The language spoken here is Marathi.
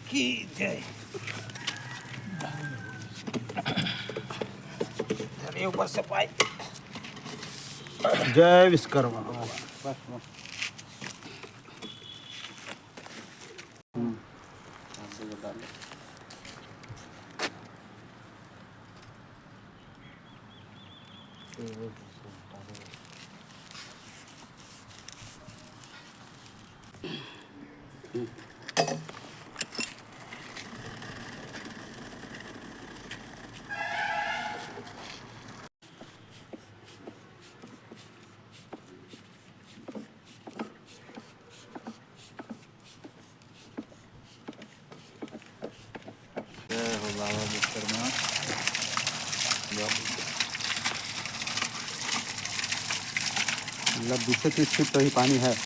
की जय. तर येऊ बस पाय. जय विश्वकर्मा. जय हो बाबा विश्वकर्मा. मतलब 20 से 30 फीट तो ही पानी है.